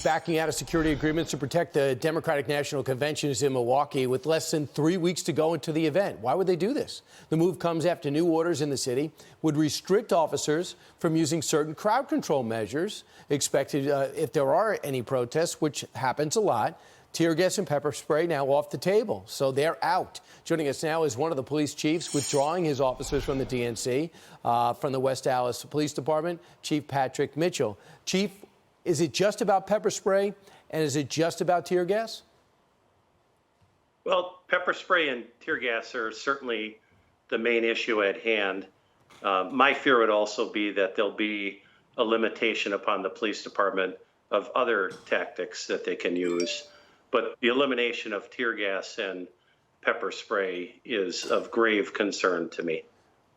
Backing out of security agreements to protect the Democratic National Convention is in Milwaukee with less than 3 weeks to go into the event. Why would they do this? The move comes after new orders in the city would restrict officers from using certain crowd control measures expected if there are any protests, which happens a lot. Tear gas and pepper spray now off the table, so they're out. Joining us now is one of the police chiefs withdrawing his officers from the DNC, from the West Allis Police Department, Chief Patrick Mitchell. Chief, is it just about pepper spray, and is it just about tear gas? Well, pepper spray and tear gas are certainly the main issue at hand. My fear would also be that there'll be a limitation upon the police department of other tactics that they can use. But the elimination of tear gas and pepper spray is of grave concern to me.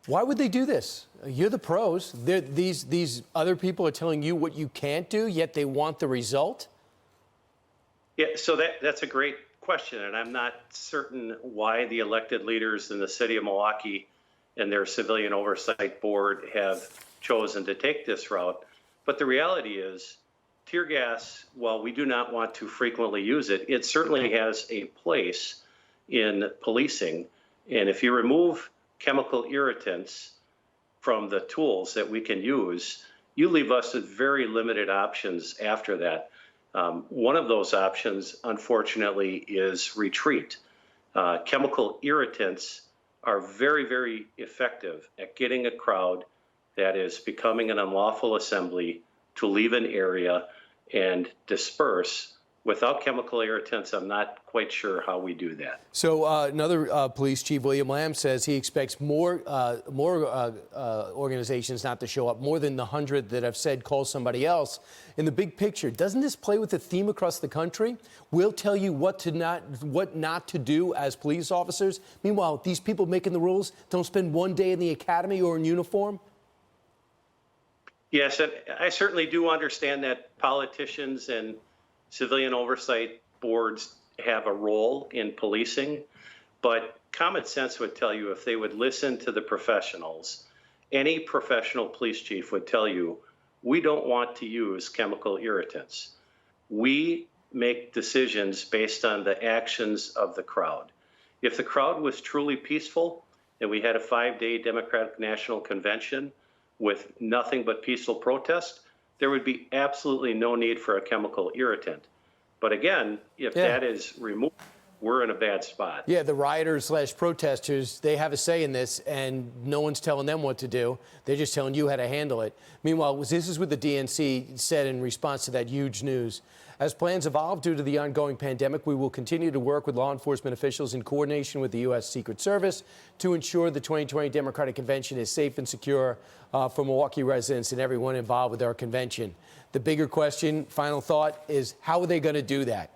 Why would they do this? You're the pros. These other people are telling you what you can't do, yet they want the result? Yeah, so that's a great question, and I'm not certain why the elected leaders in the city of Milwaukee and their civilian oversight board have chosen to take this route. But the reality is, tear gas, while we do not want to frequently use it, it certainly has a place in policing. And if you remove chemical irritants from the tools that we can use, you leave us with very limited options after that. One of those options, unfortunately, is retreat. Chemical irritants are very, very effective at getting a crowd that is becoming an unlawful assembly to leave an area and disperse. Without chemical irritants, I'm not quite sure how we do that. So another police chief, William Lamb, says he expects more organizations not to show up, more than the 100 that have said call somebody else. In the big picture, doesn't this play with the theme across the country? We'll tell you what not to do as police officers. Meanwhile, these people making the rules don't spend one day in the academy or in uniform. Yes, and I certainly do understand that politicians and civilian oversight boards have a role in policing, but common sense would tell you if they would listen to the professionals, any professional police chief would tell you, we don't want to use chemical irritants. We make decisions based on the actions of the crowd. If the crowd was truly peaceful and we had a 5-day Democratic National Convention with nothing but peaceful protest, there would be absolutely no need for a chemical irritant. But again, if that is removed, we're in a bad spot. Yeah, the rioters / protesters, they have a say in this, and no one's telling them what to do. They're just telling you how to handle it. Meanwhile, this is what the DNC said in response to that huge news. As plans evolve due to the ongoing pandemic, we will continue to work with law enforcement officials in coordination with the U.S. Secret Service to ensure the 2020 Democratic Convention is safe and secure for Milwaukee residents and everyone involved with our convention. The bigger question, final thought, is how are they going to do that?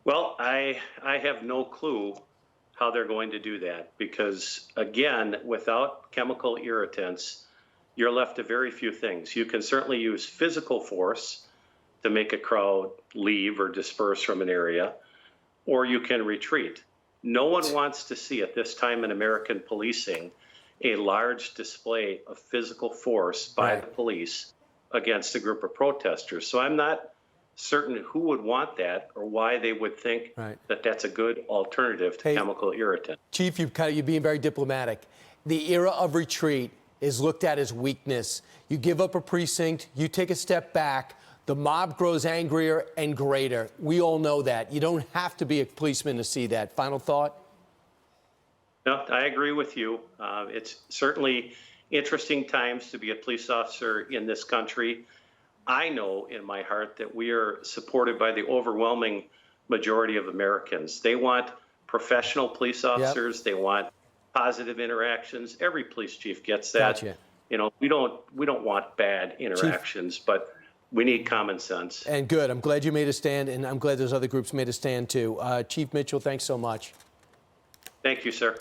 Well, I have no clue how they're going to do that because, again, without chemical irritants, you're left to very few things. You can certainly use physical force to make a crowd leave or disperse from an area, or you can retreat. No one wants to see at this time in American policing a large display of physical force by the police against a group of protesters. So I'm not certain who would want that or why they would think that that's a good alternative to chemical irritant. Chief, you're being very diplomatic. The era of retreat is looked at as weakness. You give up a precinct, you take a step back, the mob grows angrier and greater. We all know that. You don't have to be a policeman to see that. Final thought? No, I agree with you. It's certainly interesting times to be a police officer in this country. I know in my heart that we are supported by the overwhelming majority of Americans. They want professional police officers. They want positive interactions. Every police chief gets that. Gotcha. You know, we don't want bad interactions, but we need common sense. And good. I'm glad you made a stand, and I'm glad those other groups made a stand too. Chief Mitchell, thanks so much. Thank you, sir.